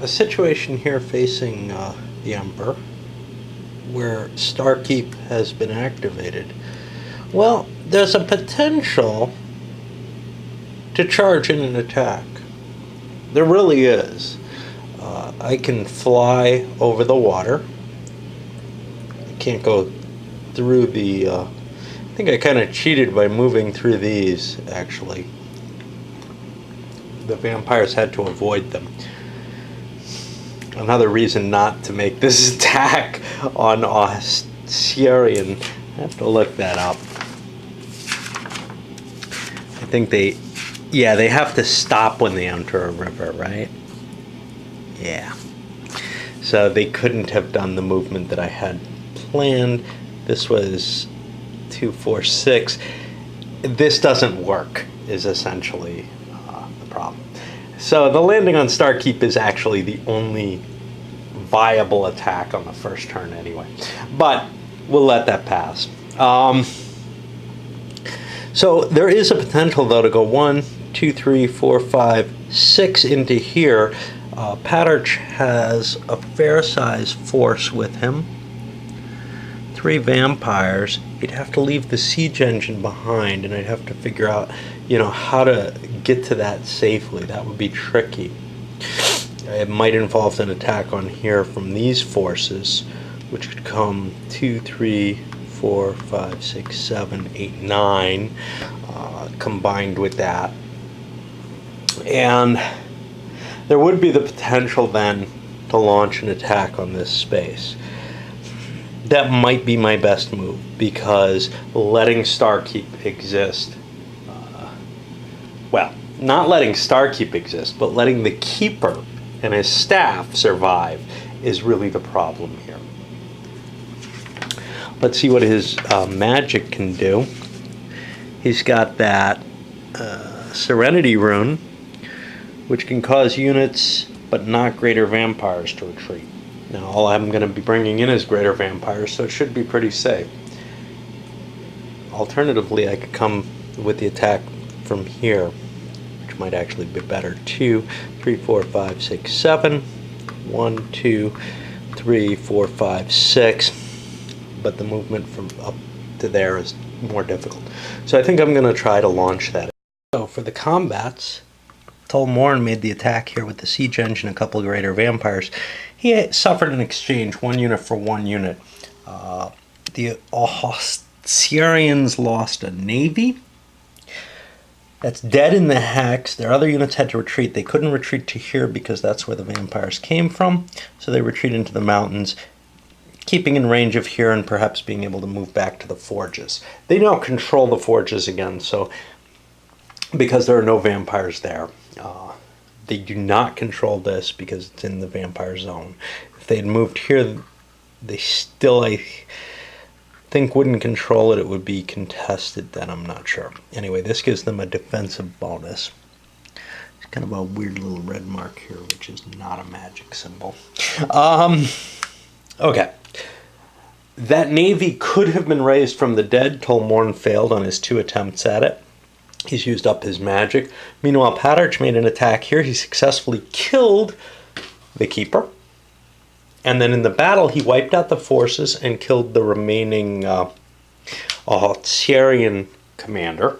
a situation here facing the Emperor where Starkeep has been activated. Well, there's a potential to charge in an attack. There really is. I can fly over the water. I can't go through the... I think I kind of cheated by moving through these, actually. The vampires had to avoid them. Another reason not to make this attack on Australian. I have to look that up. I think they have to stop when they enter a river, right? Yeah. So they couldn't have done the movement that I had planned. This was 2, 4, 6. This doesn't work, is essentially the problem. So the landing on Starkeep is actually the only viable attack on the first turn anyway. But we'll let that pass. So there is a potential, though, to go 1, 2, 3, 4, 5, 6 into here. Patarch has a fair-sized force with him. 3 vampires. He'd have to leave the siege engine behind, and I'd have to figure out, how to get to that safely. That would be tricky. It might involve an attack on here from these forces, which could come 2, 3, 4, 5, 6, 7, 8, 9, combined with that. And there would be the potential then to launch an attack on this space. That might be my best move, because letting Starkeep exist, not letting Starkeep exist, but letting the Keeper and his staff survive is really the problem here. Let's see what his magic can do. He's got that Serenity rune, which can cause units but not greater vampires to retreat. Now all I'm going to be bringing in is greater vampires, so it should be pretty safe. Alternatively, I could come with the attack from here, which might actually be better. 2, 3, 4, 5, 6, 7. 1, 2, 3, 4, 5, 6. But the movement from up to there is more difficult. So I think I'm going to try to launch that. So for the combats, Tolmorn made the attack here with the siege engine, a couple of greater vampires. He suffered an exchange, 1 unit for 1 unit. The Australians lost a navy. That's dead in the hex. Their other units had to retreat. They couldn't retreat to here because that's where the vampires came from. So they retreat into the mountains, keeping in range of here and perhaps being able to move back to the forges. They now control the forges again, so because there are no vampires there. They do not control this because it's in the vampire zone. If they had moved here, they still, I think, wouldn't control it. It would be contested then, I'm not sure. Anyway, this gives them a defensive bonus. It's kind of a weird little red mark here, which is not a magic symbol. Okay. That navy could have been raised from the dead. Tolmorn failed on his 2 attempts at it. He's used up his magic. Meanwhile, Patarch made an attack here. He successfully killed the Keeper. And then in the battle, he wiped out the forces and killed the remaining Australian commander.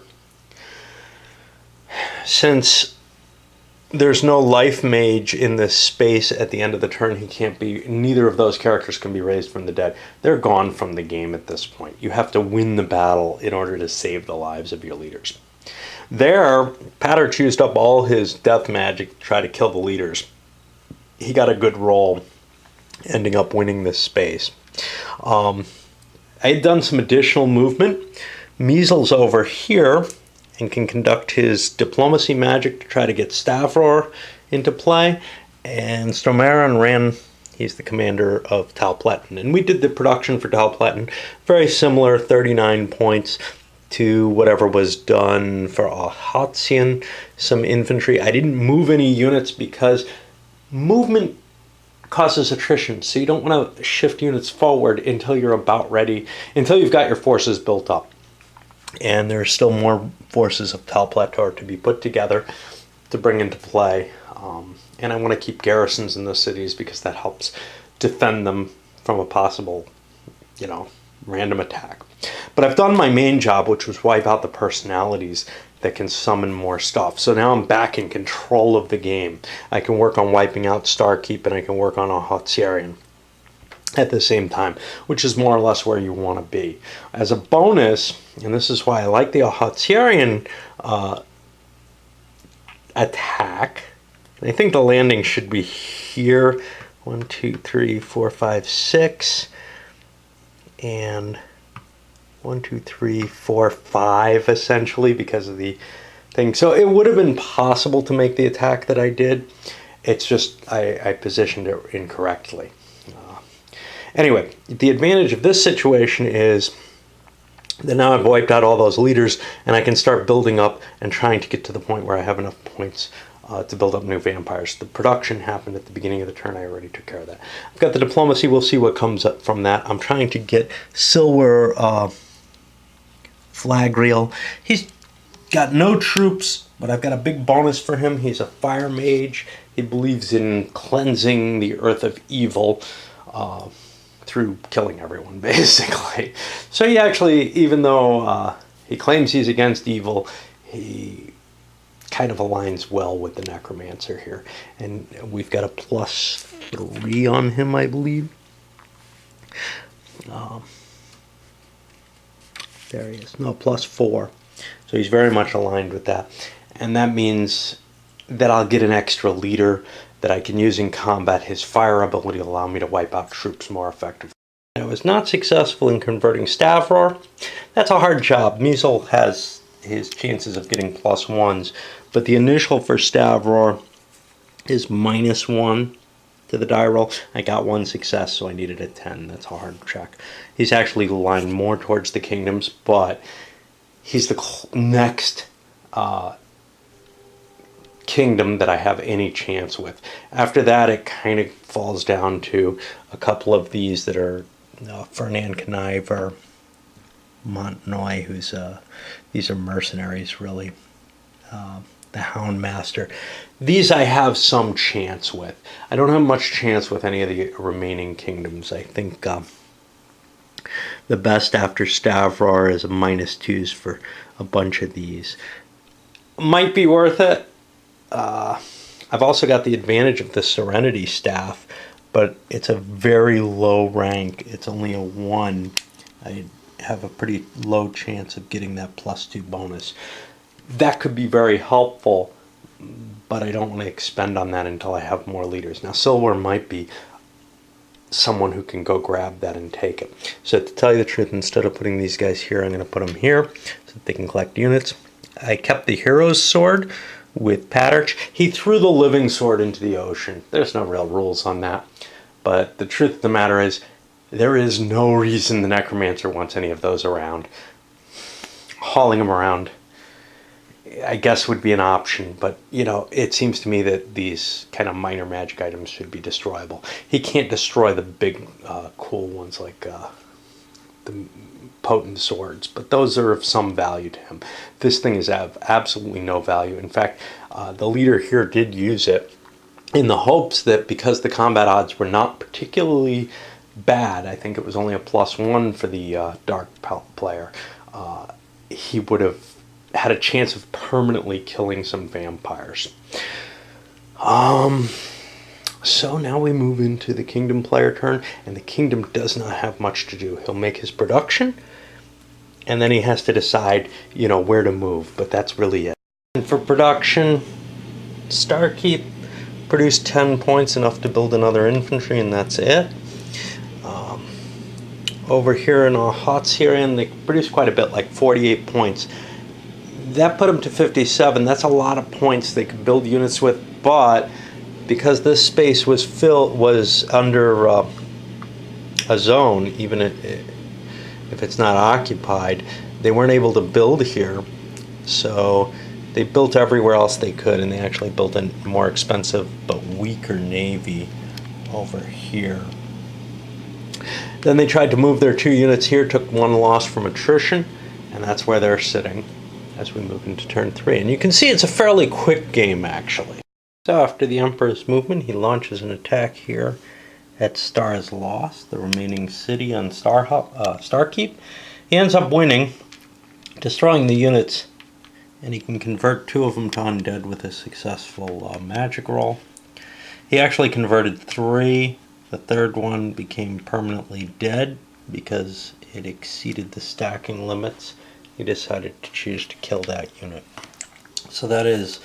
Since there's no life mage in this space at the end of the turn, neither of those characters can be raised from the dead. They're gone from the game at this point. You have to win the battle in order to save the lives of your leaders. There, Patarch used up all his death magic to try to kill the leaders. He got a good roll, ending up winning this space. I had done some additional movement. Measles over here and can conduct his diplomacy magic to try to get Stavror into play. And Stormarin he's the commander of Talpletin. And we did the production for Talpletin, very similar, 39 points to whatever was done for Ahotzian, some infantry. I didn't move any units because movement causes attrition, so you don't want to shift units forward until you're about ready, until you've got your forces built up. And there are still more forces of Talpletor to be put together to bring into play, and I want to keep garrisons in those cities because that helps defend them from a possible, you know, random attack. But I've done my main job, which was wipe out the personalities that can summon more stuff. So now I'm back in control of the game. I can work on wiping out Starkeep, and I can work on a Hotsierian at the same time, which is more or less where you want to be. As a bonus, and this is why I like the Hotsierian attack, I think the landing should be here. 1, 2, 3, 4, 5, 6, and 1, 2, 3, 4, 5, essentially, because of the thing. So it would have been possible to make the attack that I did. It's just I positioned it incorrectly. Anyway, the advantage of this situation is that now I've wiped out all those leaders, and I can start building up and trying to get to the point where I have enough points to build up new vampires. The production happened at the beginning of the turn. I already took care of that. I've got the diplomacy. We'll see what comes up from that. I'm trying to get Silver Flagriel. He's got no troops, but I've got a big bonus for him. He's a fire mage. He believes in cleansing the earth of evil through killing everyone, basically. So he actually, even though he claims he's against evil, he kind of aligns well with the necromancer here. And we've got a +3 on him, I believe. There he is. No, +4. So he's very much aligned with that. And that means that I'll get an extra leader that I can use in combat. His fire ability will allow me to wipe out troops more effectively. I was not successful in converting Stavroar. That's a hard job. Measle has his chances of getting +1s, but the initial for Stavroar is -1 to the die roll. I got 1 success, so I needed a 10. That's a hard check. He's actually aligned more towards the kingdoms, but he's the next kingdom that I have any chance with. After that, it kind of falls down to a couple of these that are Fernand Conniver, Montnoy, who's these are mercenaries, really. The Houndmaster. These I have some chance with. I don't have much chance with any of the remaining kingdoms. I think the best after Stavroar is a -2s for a bunch of these. Might be worth it. I've also got the advantage of the Serenity Staff, but it's a very low rank. It's only a 1. I have a pretty low chance of getting that +2 bonus. That could be very helpful, but I don't want to expend on that until I have more leaders. Now, Silver might be someone who can go grab that and take it. So to tell you the truth, instead of putting these guys here, I'm going to put them here so that they can collect units. I kept the Hero's Sword with Patterch. He threw the Living Sword into the ocean. There's no real rules on that. But the truth of the matter is, there is no reason the Necromancer wants any of those around. Hauling them around, I guess, would be an option, but, you know, it seems to me that these kind of minor magic items should be destroyable. He can't destroy the big, cool ones like the potent swords, but those are of some value to him. This thing is of absolutely no value. In fact, the leader here did use it in the hopes that because the combat odds were not particularly bad, I think it was only a +1 for the dark player, he would have had a chance of permanently killing some vampires. So now we move into the kingdom player turn, and the kingdom does not have much to do. He'll make his production, and then he has to decide, you know, where to move, but that's really it. And for production, Starkeep produced 10 points, enough to build another infantry, and that's it. Over here in Hotsierian, they produced quite a bit, like 48 points. That put them to 57. That's a lot of points they could build units with, but because this space was under a zone, even if it's not occupied, they weren't able to build here. So they built everywhere else they could, and they actually built a more expensive but weaker navy over here. Then they tried to move their 2 units here, took 1 loss from attrition, and that's where they're sitting as we move into turn 3. And you can see it's a fairly quick game, actually. So after the Emperor's movement, he launches an attack here at Star's Lost, the remaining city on Starkeep. He ends up winning, destroying the units, and he can convert 2 of them to undead with a successful magic roll. He actually converted 3. The third one became permanently dead because it exceeded the stacking limits. He decided to choose to kill that unit. So that is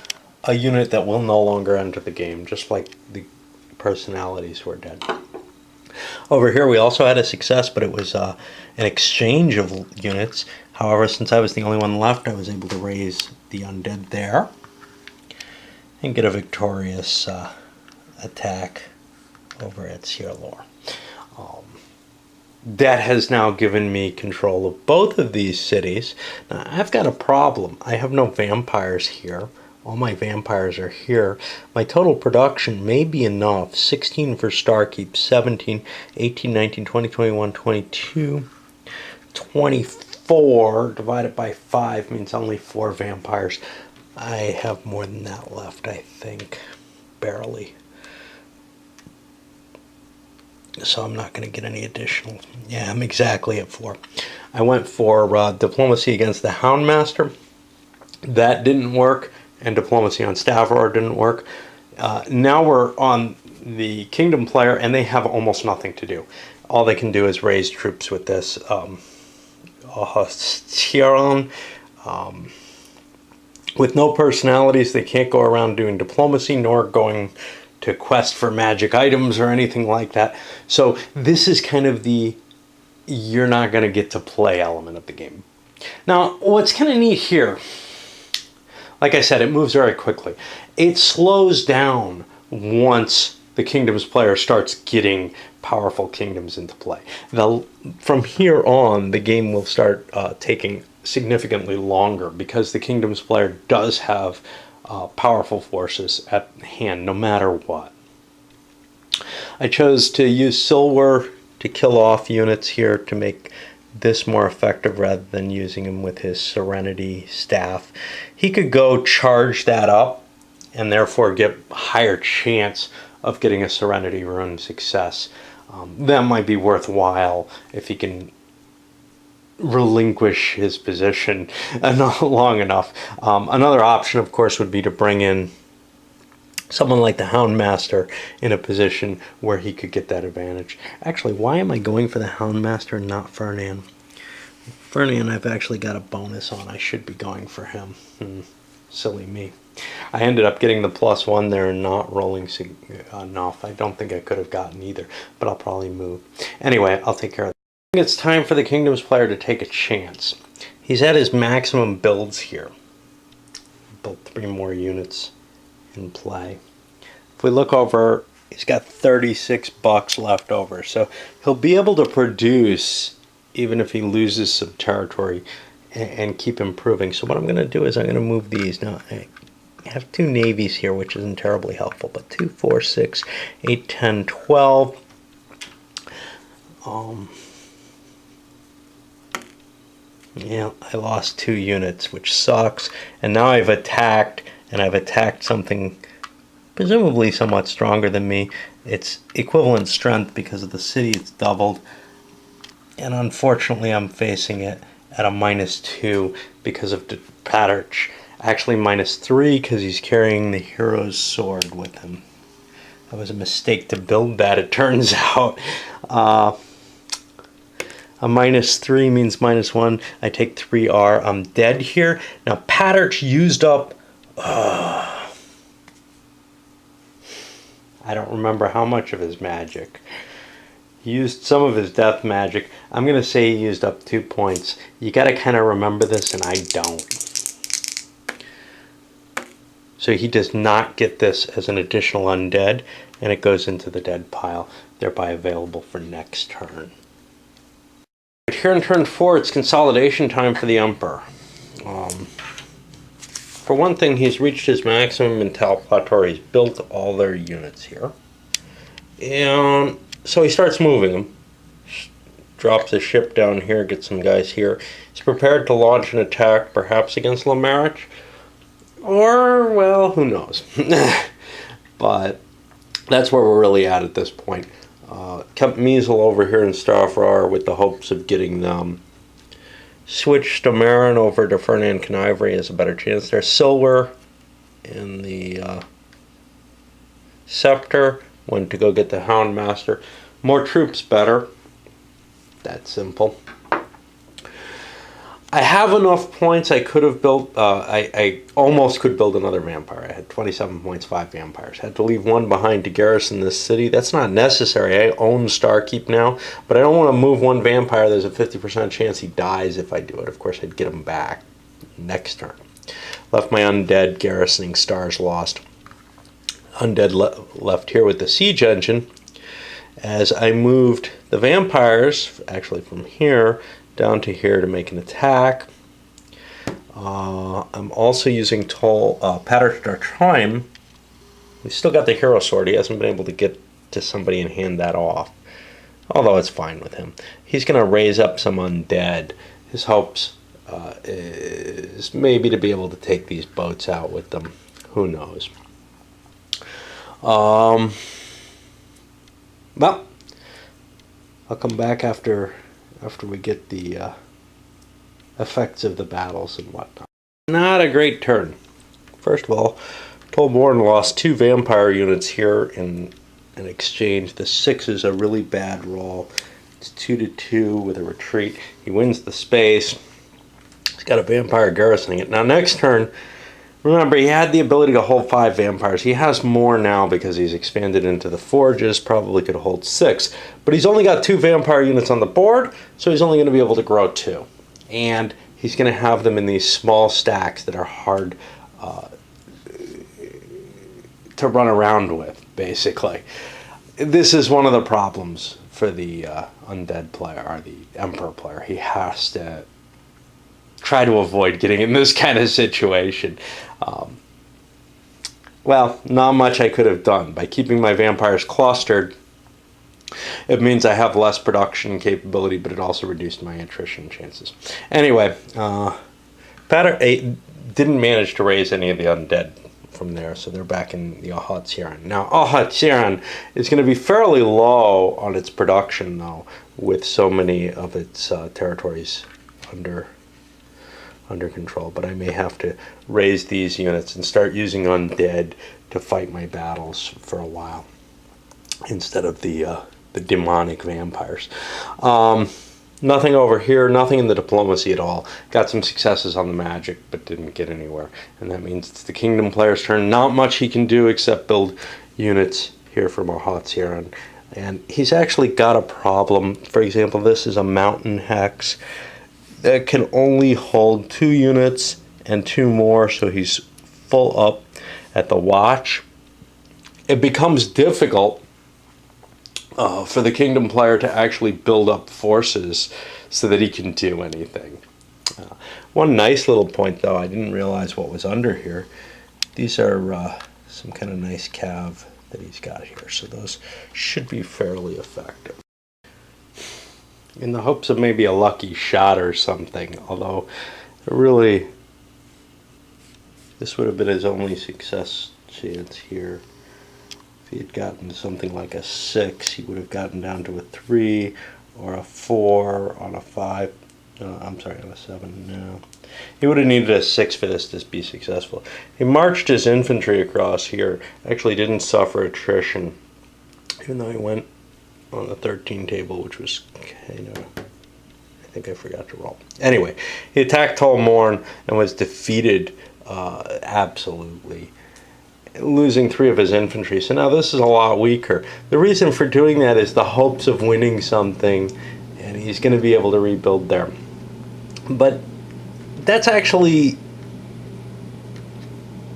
a unit that will no longer enter the game, just like the personalities who are dead. Over here we also had a success, but it was an exchange of units. However, since I was the only one left, I was able to raise the undead there and get a victorious attack over at Sierra Lore. That has now given me control of both of these cities. Now, I've got a problem. I have no vampires here. All my vampires are here. My total production may be enough. 16 for Starkeep, 17, 18, 19, 20, 21, 22, 24 divided by 5 means only 4 vampires. I have more than that left, I think. Barely. So I'm not going to get any additional. Yeah, I'm exactly at 4. I went for diplomacy against the Houndmaster. That didn't work, and diplomacy on Stavro didn't work. Now we're on the Kingdom player, and they have almost nothing to do. All they can do is raise troops with this Tiaron. With no personalities, they can't go around doing diplomacy, nor going to quest for magic items or anything like that. So this is kind of the you're not going to get to play element of the game. Now, what's kind of neat here, like I said, it moves very quickly. It slows down once the Kingdoms player starts getting powerful kingdoms into play. From here on, the game will start taking significantly longer because the Kingdoms player does have powerful forces at hand no matter what. I chose to use Silver to kill off units here to make this more effective rather than using him with his Serenity staff. He could go charge that up and therefore get a higher chance of getting a Serenity rune success. That might be worthwhile if he can relinquish his position long enough. Another option, of course, would be to bring in someone like the Houndmaster in a position where he could get that advantage. Actually, why am I going for the Houndmaster and not Fernand? Fernand I've actually got a bonus on. I should be going for him. Silly me. I ended up getting the +1 there and not rolling enough. I don't think I could have gotten either, but I'll probably move. Anyway, I'll take care of that. I think it's time for the Kingdoms player to take a chance. He's at his maximum builds here. Built 3 more units in play. If we look over, he's got 36 bucks left over, so he'll be able to produce even if he loses some territory and keep improving. So what I'm going to do is I'm going to move these. Now I have 2 navies here, which isn't terribly helpful, but 2, 4, 6, 8, 10, 12. Yeah, I lost 2 units, which sucks. And now I've attacked, and I've attacked something presumably somewhat stronger than me. It's equivalent strength because of the city. It's doubled. And unfortunately, I'm facing it at a -2 because of Patrich. Actually, -3 because he's carrying the hero's sword with him. That was a mistake to build that, it turns out. A -3 means -1. I take 3R. I'm dead here. Now, Patrich used up... I don't remember how much of his magic. He used some of his death magic. I'm going to say he used up 2 points. You got to kind of remember this, and I don't. So he does not get this as an additional undead, and it goes into the dead pile, thereby available for next turn. Here in turn 4, it's consolidation time for the Emperor. For one thing, he's reached his maximum in Tal Plateau. He's built all their units here. And so he starts moving them. Drops a ship down here, gets some guys here. He's prepared to launch an attack, perhaps against Lamarich. Or, well, who knows. but that's where we're really at this point. Kept Measle over here in Starfrower with the hopes of getting them. Switched to Marin over to Fernand Canivery has a better chance there. Silver in the Scepter. Went to go get the Houndmaster. More troops better. That's simple. I have enough points. I could have built, I almost could build another vampire. I had 27 points, 5 vampires. Had to leave one behind to garrison this city. That's not necessary. I own Starkeep now, but I don't want to move one vampire. There's a 50% chance he dies if I do it. Of course, I'd get him back next turn. Left my undead garrisoning Stars Lost. Undead left here with the siege engine. As I moved the vampires, actually from here down to here to make an attack. I'm also using Pater Time. He's still got the hero sword. He hasn't been able to get to somebody and hand that off, although it's fine with him. He's going to raise up some undead. His hopes is maybe to be able to take these boats out with them. Who knows? Well, I'll come back after we get the effects of the battles and whatnot. Not a great turn. First of all, Tolborn lost 2 vampire units here in exchange. The 6 is a really bad roll. It's 2-2 with a retreat. He wins the space. He's got a vampire garrisoning it. Now next turn, remember, he had the ability to hold 5 vampires. He has more now because he's expanded into the forges, probably could hold 6. But he's only got 2 vampire units on the board, so he's only going to be able to grow 2. And he's going to have them in these small stacks that are hard to run around with, basically. This is one of the problems for the undead player, or the Emperor player. He has to try to avoid getting in this kind of situation. Well, not much I could have done. By keeping my vampires clustered, it means I have less production capability, but it also reduced my attrition chances. Anyway, Pater 8 didn't manage to raise any of the undead from there, so they're back in the Ahats-Siran. Now, Ahats-Siran is going to be fairly low on its production, though, with so many of its territories under control, but I may have to raise these units and start using undead to fight my battles for a while instead of the demonic vampires. Nothing over here, nothing in the diplomacy at all. Got some successes on the magic, but didn't get anywhere. And that means it's the kingdom player's turn. Not much he can do except build units here from Ahats-Siran. And he's actually got a problem. For example, this is a mountain hex that can only hold 2 units and 2 more, so he's full up at the watch. It becomes difficult for the kingdom player to actually build up forces so that he can do anything. One nice little point, though, I didn't realize what was under here. These are some kind of nice cav that he's got here, so those should be fairly effective. In the hopes of maybe a lucky shot or something, although really this would have been his only success chance here. If he had gotten something like a 6, he would have gotten down to a 3 or a 4 on a 5. I'm sorry, on a 7. No. He would have needed a 6 for this to be successful. He marched his infantry across here. Actually didn't suffer attrition, even though he went on the 13 table, which was kind of, I think I forgot to roll. Anyway, he attacked Tolmorn and was defeated absolutely, losing 3 of his infantry. So now this is a lot weaker. The reason for doing that is the hopes of winning something, and he's going to be able to rebuild there. But that's actually,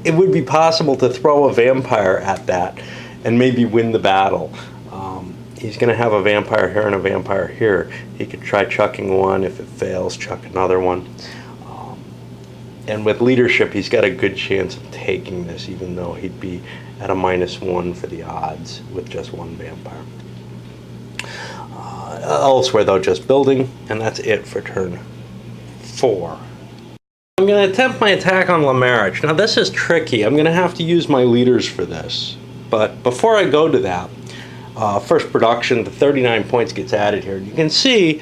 it would be possible to throw a vampire at that and maybe win the battle. He's going to have a vampire here and a vampire here. He could try chucking one. If it fails, chuck another one. And with leadership, he's got a good chance of taking this, even though he'd be at a -1 for the odds with just 1 vampire. Elsewhere, though, just building, and that's it for turn 4. I'm going to attempt my attack on La Marriage. Now, this is tricky. I'm going to have to use my leaders for this. But before I go to that, first production, the 39 points gets added here. You can see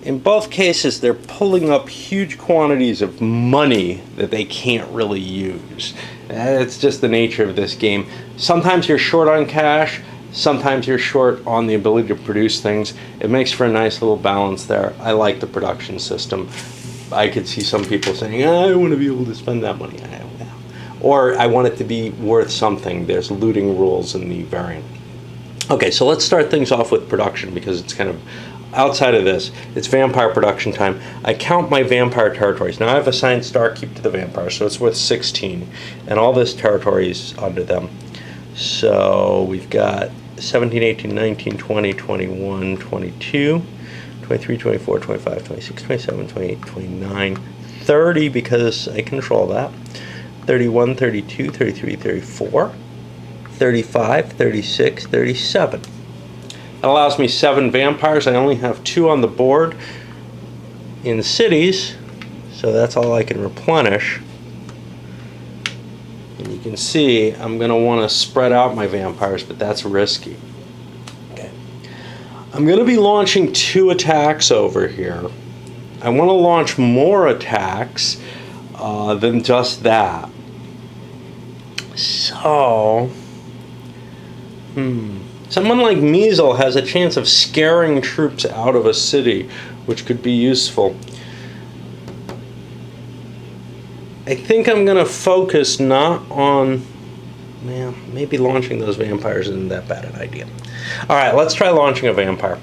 in both cases they're pulling up huge quantities of money that they can't really use. It's just the nature of this game. Sometimes you're short on cash, sometimes you're short on the ability to produce things. It makes for a nice little balance there. I like the production system. I could see some people saying, I want to be able to spend that money. Or I want it to be worth something. There's looting rules in the variant. Okay, so let's start things off with production because it's kind of outside of this. It's vampire production time. I count my vampire territories. Now I've assigned Starkeep to the vampire, so it's worth 16. And all this territory is under them. So we've got 17, 18, 19, 20, 21, 22, 23, 24, 25, 26, 27, 28, 29, 30 because I control that. 31, 32, 33, 34, 35, 36, 37. That allows me 7 vampires. I only have 2 on the board in cities, so that's all I can replenish. And you can see I'm going to want to spread out my vampires, but that's risky. Okay. I'm going to be launching 2 attacks over here. I want to launch more attacks than just that. So, someone like Measle has a chance of scaring troops out of a city, which could be useful. I think I'm going to focus not on, maybe launching those vampires isn't that bad an idea. All right, let's try launching a vampire.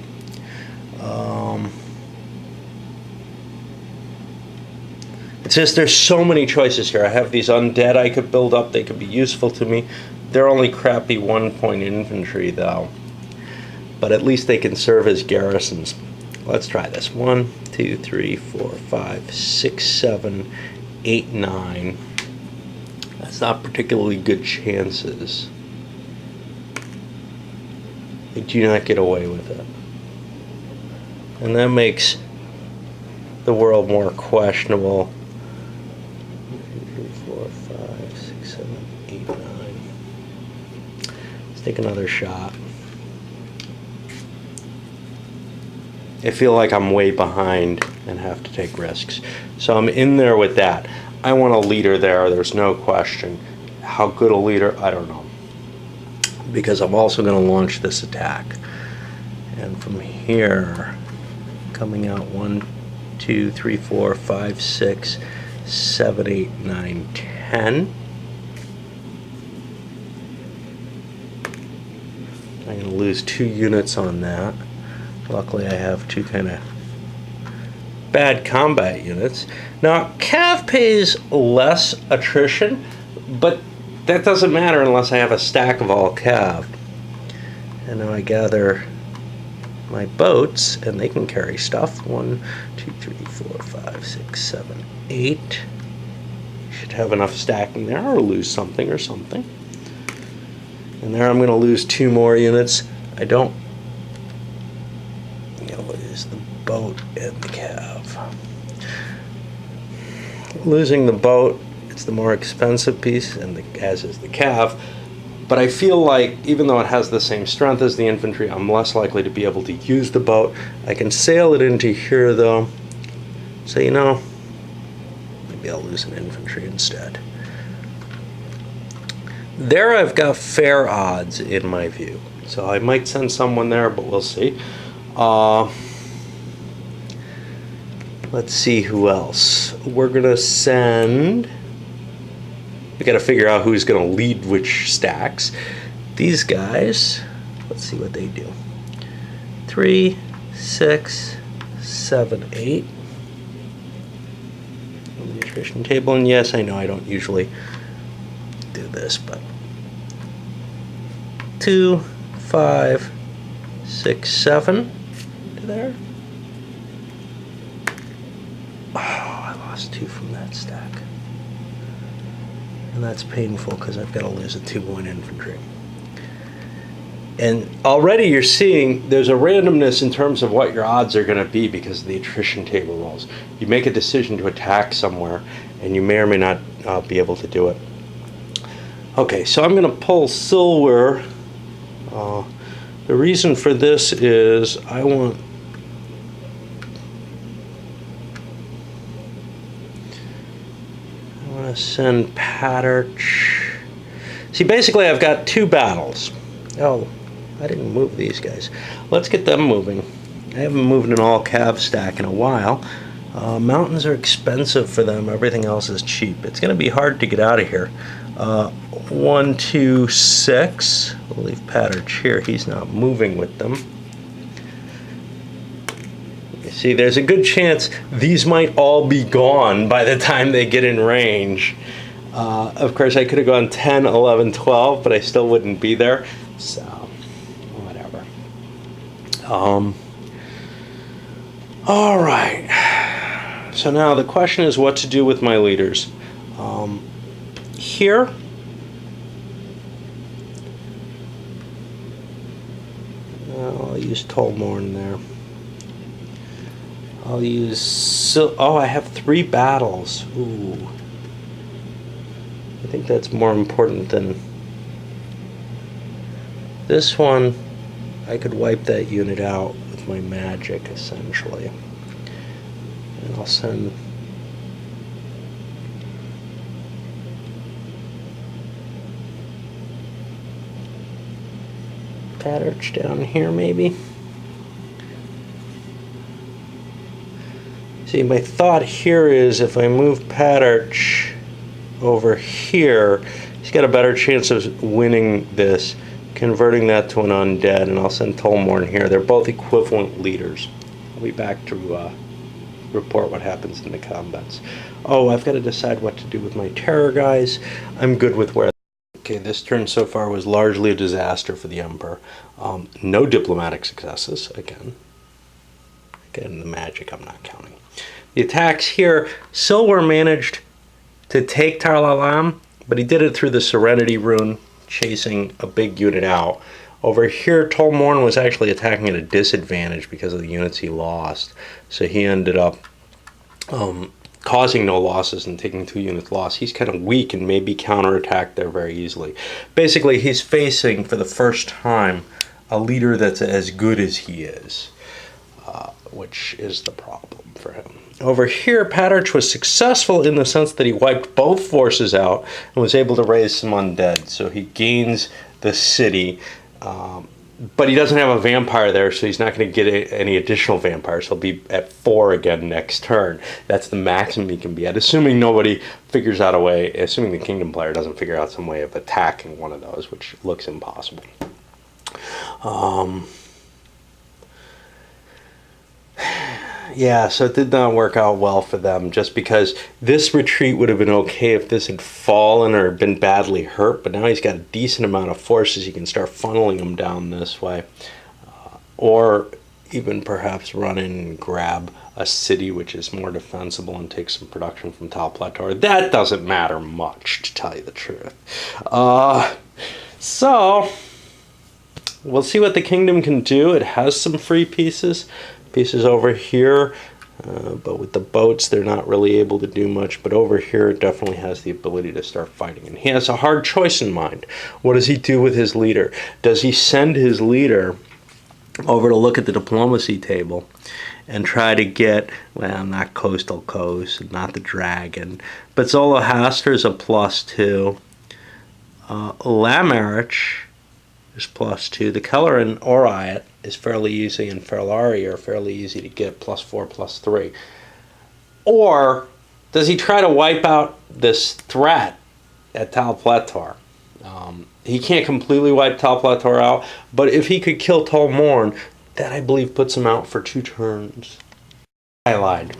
It's just there's so many choices here. I have these undead I could build up. They could be useful to me. They're only crappy 1-point infantry, though. But at least they can serve as garrisons. Let's try this. 1, 2, 3, 4, 5, 6, 7, 8, 9. That's not particularly good chances. They do not get away with it. And that makes the world more questionable. 3, 4, 5, 6, 7, 8, 9. Let's take another shot. I feel like I'm way behind and have to take risks. So I'm in there with that. I want a leader there, there's no question. How good a leader, I don't know. Because I'm also going to launch this attack. And from here, coming out 1, 2, 3, 4, 5, 6, 7, 8, 9, 10. I'm going to lose 2 units on that. Luckily I have 2 kind of bad combat units. Now Cav pays less attrition, but that doesn't matter unless I have a stack of all Cav. And now I gather my boats and they can carry stuff. 1, 2, 3, 4, 5, 6, 7, 8. Should have enough stacking there or lose something or something. And there I'm going to lose 2 more units. I don't lose the boat and the Cav. Losing the boat, it's the more expensive piece, and as is the Cav. But I feel like, even though it has the same strength as the infantry, I'm less likely to be able to use the boat. I can sail it into here, though. So, maybe I'll lose an infantry instead. There I've got fair odds, in my view. So I might send someone there, but we'll see. Let's see who else. We're going to send... We got to figure out who's going to lead which stacks. These guys, let's see what they do. 3, 6, 7, 8. On the attrition table, and yes, I know I don't usually do this, but 2, 5, 6, 7 to there. Oh, I lost 2 from that stack. And that's painful because I've got to lose a 2-point infantry. And already you're seeing there's a randomness in terms of what your odds are going to be because of the attrition table rolls. You make a decision to attack somewhere, and you may or may not be able to do it. Okay, so I'm going to pull silver. The reason for this is I want to send Patterch. See, basically I've got two battles. Oh, I didn't move these guys. Let's get them moving. I haven't moved an all-cav stack in a while. Mountains are expensive for them. Everything else is cheap. It's going to be hard to get out of here. 1, 2, 6. We'll leave Patterch here. He's not moving with them. You see, there's a good chance these might all be gone by the time they get in range. Of course, I could have gone 10, 11, 12, but I still wouldn't be there. So, whatever. All right. So now the question is what to do with my leaders. Here, I'll use Tolmorn there. I'll use... Oh, I have 3 battles. Ooh. I think that's more important than... This one, I could wipe that unit out with my magic, essentially. And I'll send... Patterch down here, maybe. See, my thought here is if I move Patterch over here, he's got a better chance of winning this, converting that to an undead, and I'll send Tolmorn here. They're both equivalent leaders. I'll be back to report what happens in the combats. Oh, I've got to decide what to do with my terror guys. I'm good with where... Okay, this turn so far was largely a disaster for the Emperor. No diplomatic successes, again. Again, the magic I'm not counting. The attacks here, Silwer managed to take Tar-Lalam, but he did it through the Serenity rune, chasing a big unit out. Over here, Tolmorn was actually attacking at a disadvantage because of the units he lost. So he ended up causing no losses and taking 2 units loss. He's kind of weak and maybe counterattacked there very easily. Basically, he's facing, for the first time, a leader that's as good as he is, which is the problem for him. Over here, Patterch was successful in the sense that he wiped both forces out and was able to raise some undead. So he gains the city, but he doesn't have a vampire there, so he's not going to get any additional vampires. He'll be at 4 again next turn. That's the maximum he can be at, assuming nobody figures out a way, assuming the Kingdom player doesn't figure out some way of attacking one of those, which looks impossible. Yeah, so it did not work out well for them, just because this retreat would have been okay if this had fallen or been badly hurt, but now he's got a decent amount of forces. He can start funneling them down this way, or even perhaps run in and grab a city which is more defensible and take some production from Tal Plateau. That doesn't matter much, to tell you the truth. So we'll see what the Kingdom can do. It has some free pieces over here, but with the boats they're not really able to do much. But over here it definitely has the ability to start fighting, and he has a hard choice in mind. What does he do with his leader? Does he send his leader over to look at the diplomacy table and try to get, well, not Coastal Coast, not the Dragon, but Zoroaster is a +2, Lamarich is +2, the Keller and Oriat is fairly easy, and Ferlari are fairly easy to get, +4, +3. Or does he try to wipe out this threat at Tal Plateau? He can't completely wipe Tal Plateau out, but if he could kill Tolmorn, that I believe puts him out for 2 turns. I lied.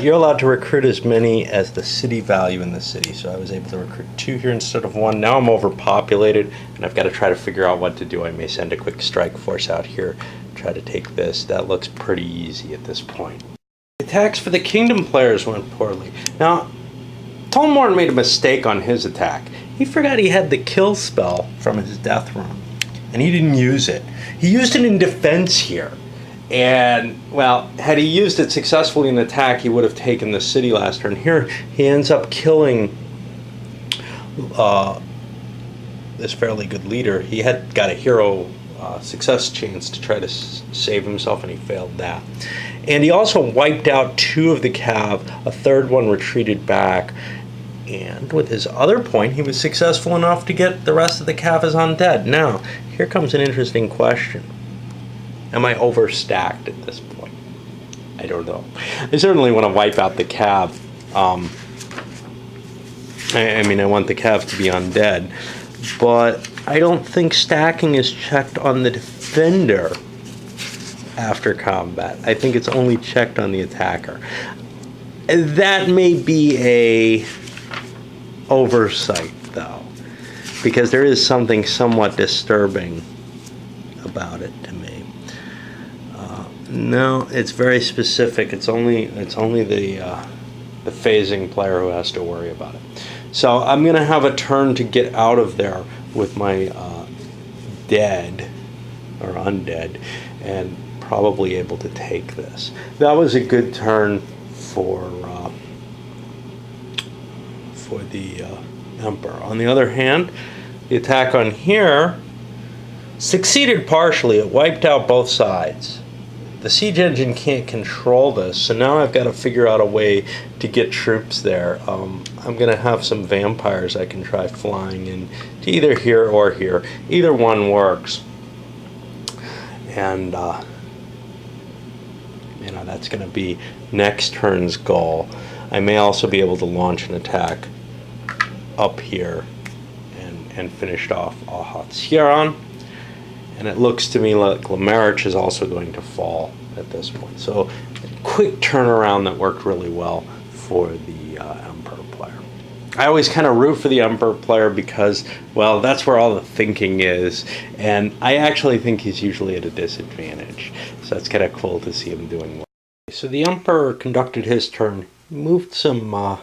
You're allowed to recruit as many as the city value in the city, so I was able to recruit 2 here instead of 1. Now I'm overpopulated, and I've got to try to figure out what to do. I may send a quick strike force out here, try to take this. That looks pretty easy at this point. The attacks for the Kingdom players went poorly. Now, Tolmorn made a mistake on his attack. He forgot he had the kill spell from his death rune, and he didn't use it. He used it in defense here. And, well, had he used it successfully in attack, he would have taken the city last turn. Here, he ends up killing this fairly good leader. He had got a hero success chance to try to save himself, and he failed that. And he also wiped out 2 of the cav. A third one retreated back. And with his other point, he was successful enough to get the rest of the cav as undead. Now, here comes an interesting question. Am I overstacked at this point? I don't know. I certainly want to wipe out the cav. I mean, I want the cav to be undead. But I don't think stacking is checked on the defender after combat. I think it's only checked on the attacker. That may be a oversight, though, because there is something somewhat disturbing about it to me. No, it's very specific. It's only the phasing player who has to worry about it. So I'm going to have a turn to get out of there with my dead or undead, and probably able to take this. That was a good turn for the Emperor. On the other hand, the attack on here succeeded partially. It wiped out both sides. The siege engine can't control this, so now I've got to figure out a way to get troops there. I'm going to have some vampires I can try flying in to either here or here. Either one works. And, you know, that's going to be next turn's goal. I may also be able to launch an attack up here and finish off Ahat's Huron. And it looks to me like Lamarich is also going to fall at this point. So, quick turnaround that worked really well for the Emperor player. I always kind of root for the Emperor player because, well, that's where all the thinking is. And I actually think he's usually at a disadvantage. So that's kind of cool to see him doing well. So the Emperor conducted his turn. He moved some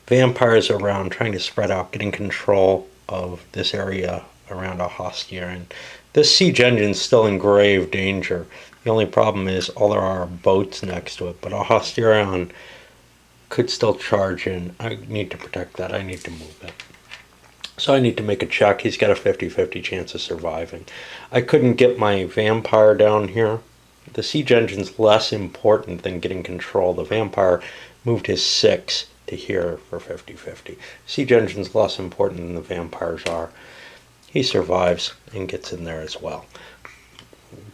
vampires around, trying to spread out, getting control of this area around Ahastia, and this siege engine's still in grave danger. The only problem is all there are boats next to it, but Ahastia could still charge in. I need to protect that. I need to move it. So I need to make a check. He's got a 50-50 chance of surviving. I couldn't get my vampire down here. The siege engine's less important than getting control. The vampire moved his 6 to here for 50-50. Siege engine's less important than the vampires are. He survives and gets in there as well.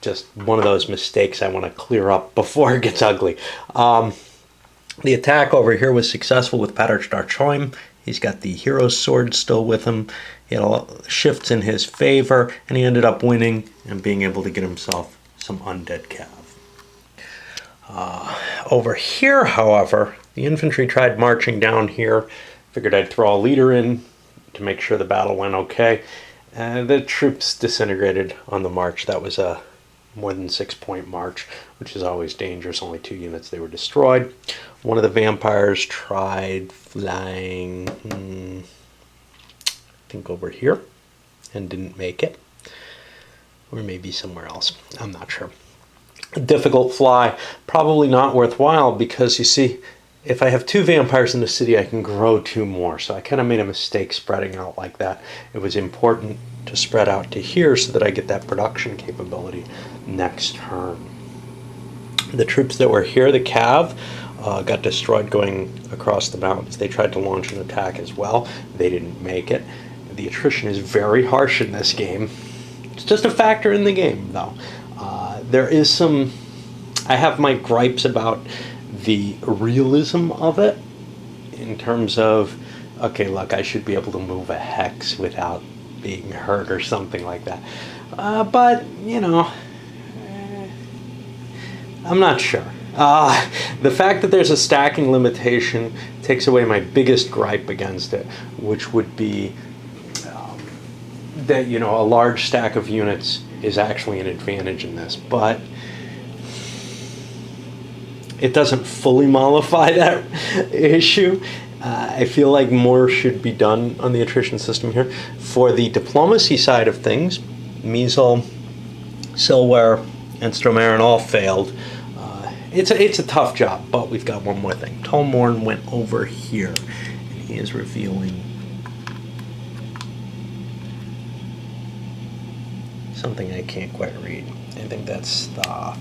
Just one of those mistakes I want to clear up before it gets ugly. The attack over here was successful with Pater Starchoim. He's got the hero's sword still with him. He had a lot of shifts in his favor, and he ended up winning and being able to get himself some undead cav. Over here, however, the infantry tried marching down here. Figured I'd throw a leader in to make sure the battle went okay. The troops disintegrated on the march. That was a more than 6-point march, which is always dangerous. Only 2 units, they were destroyed. One of the vampires tried flying, I think over here, and didn't make it. Or maybe somewhere else. I'm not sure. A difficult fly, probably not worthwhile, because you see, if I have 2 vampires in the city, I can grow 2 more. So I kind of made a mistake spreading out like that. It was important to spread out to here so that I get that production capability next turn. The troops that were here, the cav, got destroyed going across the mountains. They tried to launch an attack as well. They didn't make it. The attrition is very harsh in this game. It's just a factor in the game, though. There is some... I have my gripes about the realism of it in terms of, okay, look, I should be able to move a hex without being hurt or something like that. But, you know, I'm not sure. The fact that there's a stacking limitation takes away my biggest gripe against it, which would be that, you know, a large stack of units is actually an advantage in this, but it doesn't fully mollify that issue. I feel like more should be done on the attrition system here. For the diplomacy side of things, Measle, Silware, and Stromarin all failed. It's a tough job, but we've got one more thing. Tolmorn went over here, and he is revealing something I can't quite read. I think that's Thoth.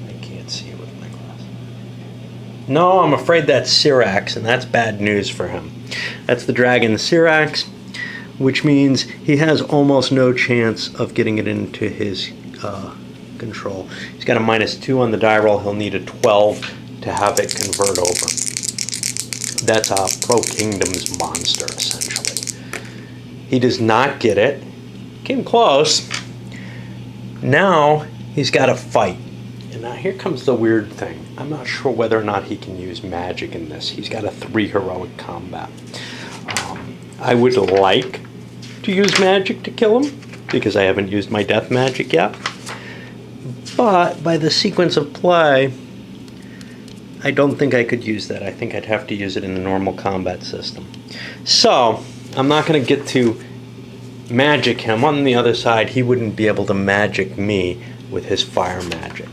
I can't see it with my glasses. No, I'm afraid that's Syrax, and that's bad news for him. That's the dragon Syrax, which means he has almost no chance of getting it into his control. He's got a -2 on the die roll. He'll need a 12 to have it convert over. That's a Pro Kingdoms monster, essentially. He does not get it. Came close. Now he's got to fight. And now here comes the weird thing. I'm not sure whether or not he can use magic in this. He's got a 3 heroic combat. I would like to use magic to kill him, because I haven't used my death magic yet. But by the sequence of play, I don't think I could use that. I think I'd have to use it in the normal combat system. So I'm not going to get to magic him. On the other side, he wouldn't be able to magic me with his fire magic.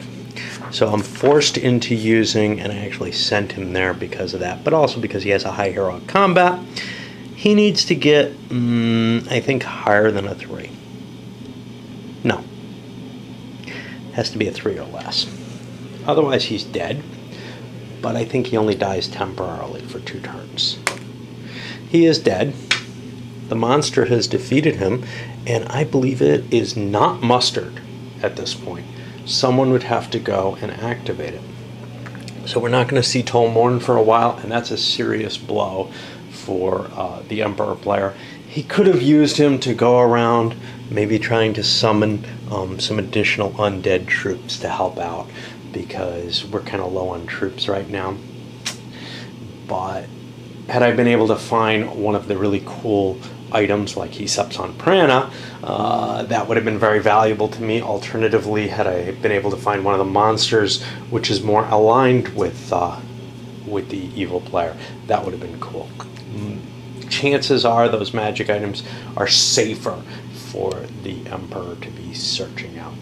So I'm forced into using, and I actually sent him there because of that, but also because he has a high heroic combat. He needs to get, I think, higher than a 3. No. Has to be a 3 or less. Otherwise, he's dead. But I think he only dies temporarily for 2 turns. He is dead. The monster has defeated him, and I believe it is not mustered at this point. Someone would have to go and activate it. So we're not going to see Tolmorn for a while, and that's a serious blow for the Emperor player. He could have used him to go around, maybe trying to summon some additional undead troops to help out, because we're kind of low on troops right now. But had I been able to find one of the really cool items like he steps on Prana, that would have been very valuable to me. Alternatively, had I been able to find one of the monsters which is more aligned with the evil player, that would have been cool. Chances are those magic items are safer for the Emperor to be searching out.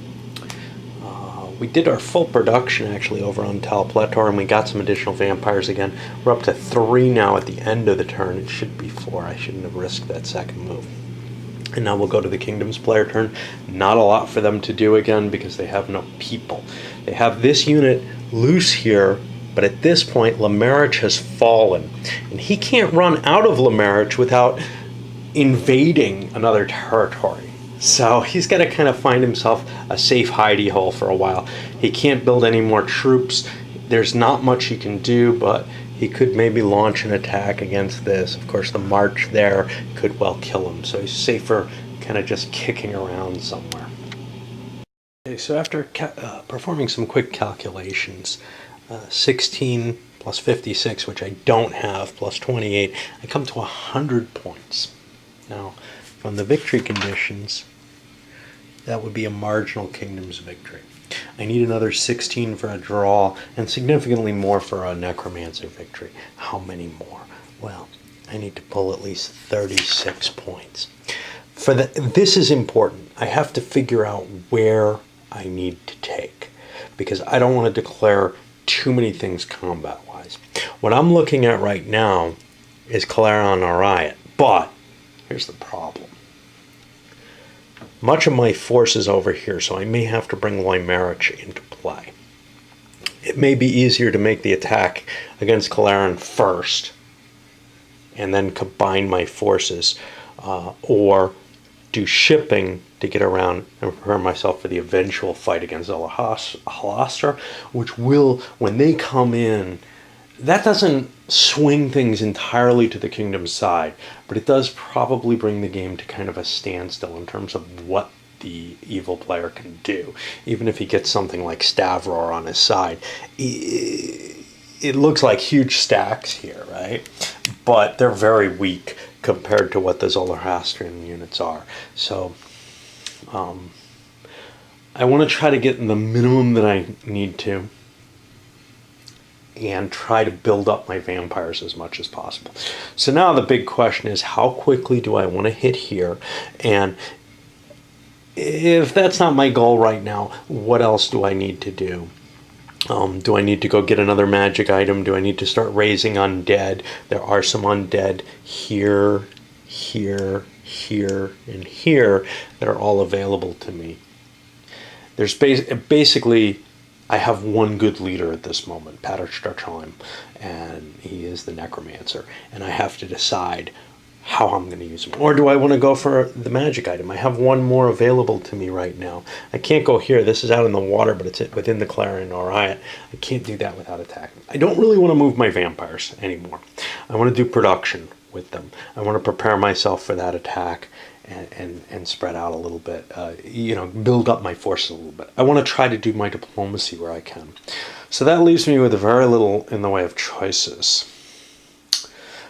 We did our full production actually over on Tal Pletor, and we got some additional vampires again. We're up to 3 now at the end of the turn. It should be 4. I shouldn't have risked that second move. And now we'll go to the Kingdoms player turn. Not a lot for them to do again because they have no people. They have this unit loose here, but at this point Lamarich has fallen. And he can't run out of Lamarich without invading another territory. So he's got to kind of find himself a safe hidey hole for a while. He can't build any more troops. There's not much he can do, but he could maybe launch an attack against this. Of course, the march there could well kill him, so he's safer kind of just kicking around somewhere. Okay, so after performing some quick calculations, 16 plus 56, which I don't have, plus 28, I come to 100 points. Now, from the victory conditions, that would be a marginal Kingdoms victory. I need another 16 for a draw, and significantly more for a Necromancer victory. How many more? Well, I need to pull at least 36 points. This is important. I have to figure out where I need to take, because I don't want to declare too many things combat-wise. What I'm looking at right now is Clarion or Riot, but here's the problem. Much of my force is over here, so I may have to bring Loimarich into play. It may be easier to make the attack against Clarion first, and then combine my forces, or do shipping to get around and prepare myself for the eventual fight against Alastor, which will, when they come in, that doesn't swing things entirely to the Kingdom's side, but it does probably bring the game to kind of a standstill in terms of what the evil player can do. Even if he gets something like Stavror on his side, it looks like huge stacks here, right? But they're very weak compared to what the Zoroastrian units are. So I want to try to get in the minimum that I need to, and try to build up my vampires as much as possible. So now the big question is, how quickly do I want to hit here? And if that's not my goal right now, what else do I need to do? Do I need to go get another magic item? Do I need to start raising undead? There are some undead here, here, here, and here that are all available to me. There's basically, I have one good leader at this moment, Starkeep, and he is the necromancer, and I have to decide how I'm going to use him. Or do I want to go for the magic item? I have one more available to me right now. I can't go here. This is out in the water, but it's within the Clarion Riot. I can't do that without attacking. I don't really want to move my vampires anymore. I want to do production with them. I want to prepare myself for that attack and spread out a little bit, build up my forces a little bit. I want to try to do my diplomacy where I can. So that leaves me with very little in the way of choices.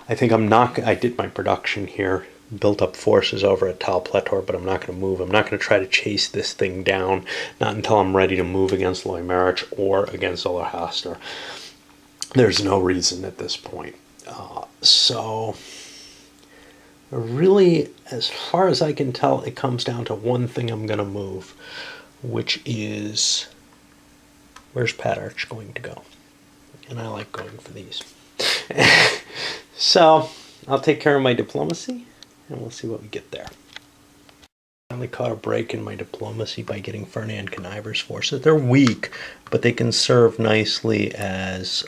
I think I did my production here, built up forces over at Tal Pletor, but I'm not going to move. I'm not going to try to chase this thing down, not until I'm ready to move against Loimerich or against Olorhastor. There's no reason at this point. So really, as far as I can tell, it comes down to one thing I'm going to move, which is, where's Patarch going to go? And I like going for these. So I'll take care of my diplomacy, and we'll see what we get there. I only caught a break in my diplomacy by getting Fernand Conniver's forces. They're weak, but they can serve nicely as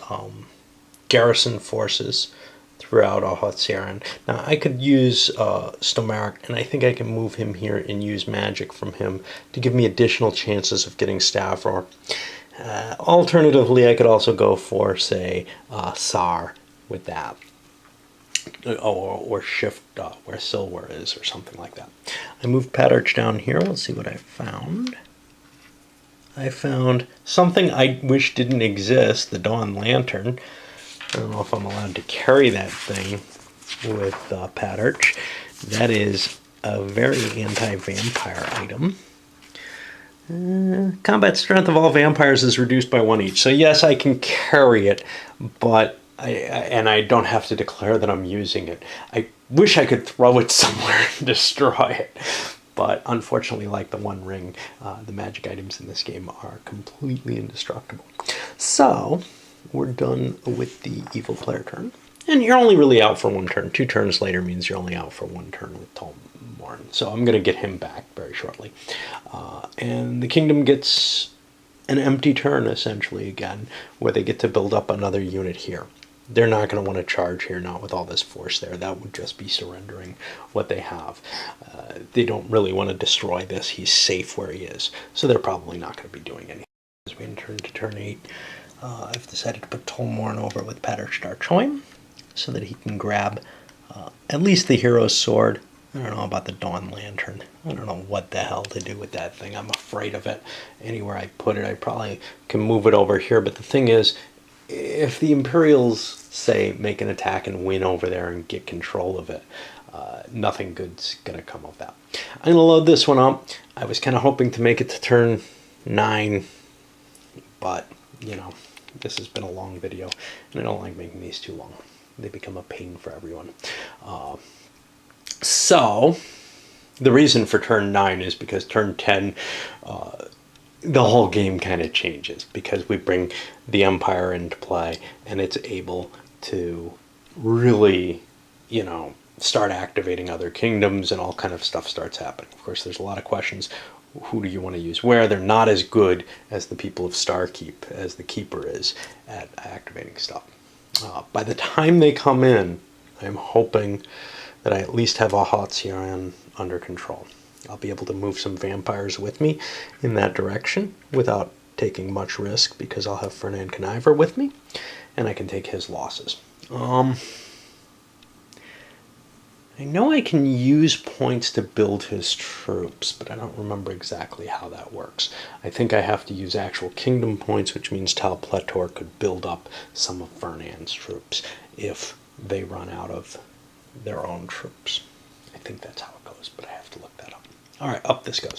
garrison forces throughout Ahotsiaran. Now I could use Stomaric, and I think I can move him here and use magic from him to give me additional chances of getting Stavrohr. Alternatively, I could also go for, say, Sar with that. Or shift where Silwer is, or something like that. I moved Patarch down here. Let's see what I found. I found something I wish didn't exist, the Dawn Lantern. I don't know if I'm allowed to carry that thing with Patarch. That is a very anti-vampire item. Combat strength of all vampires is reduced by 1 each. So yes, I can carry it, but I don't have to declare that I'm using it. I wish I could throw it somewhere and destroy it. But unfortunately, like the One Ring, the magic items in this game are completely indestructible. So we're done with the evil player turn. And you're only really out for 1 turn. 2 turns later means you're only out for 1 turn with Tolmorn. So I'm going to get him back very shortly. And the kingdom gets an empty turn, essentially, again, where they get to build up another unit here. They're not going to want to charge here, not with all this force there. That would just be surrendering what they have. They don't really want to destroy this. He's safe where he is. So they're probably not going to be doing anything. As we enter into turn 8, I've decided to put Tolmorn over with Patarch Darchoim so that he can grab at least the Hero's Sword. I don't know about the Dawn Lantern. I don't know what the hell to do with that thing. I'm afraid of it. Anywhere I put it, I probably can move it over here. But the thing is, if the Imperials, say, make an attack and win over there and get control of it, nothing good's going to come of that. I'm going to load this one up. I was kind of hoping to make it to turn 9, but, this has been a long video, and I don't like making these too long. They become a pain for everyone. So, the reason for turn 9 is because turn 10, the whole game kind of changes, because we bring the Empire into play, and it's able to really, start activating other kingdoms, and all kind of stuff starts happening. Of course, there's a lot of questions. Who do you want to use where? They're not as good as the people of Starkeep, as the Keeper is at activating stuff. By the time they come in, I'm hoping that I at least have Ahotsiaran under control. I'll be able to move some vampires with me in that direction without taking much risk, because I'll have Fernand Conniver with me, and I can take his losses. I know I can use points to build his troops, but I don't remember exactly how that works. I think I have to use actual kingdom points, which means Tal Pletor could build up some of Fernand's troops if they run out of their own troops. I think that's how it goes, but I have to look that up. All right, up this goes.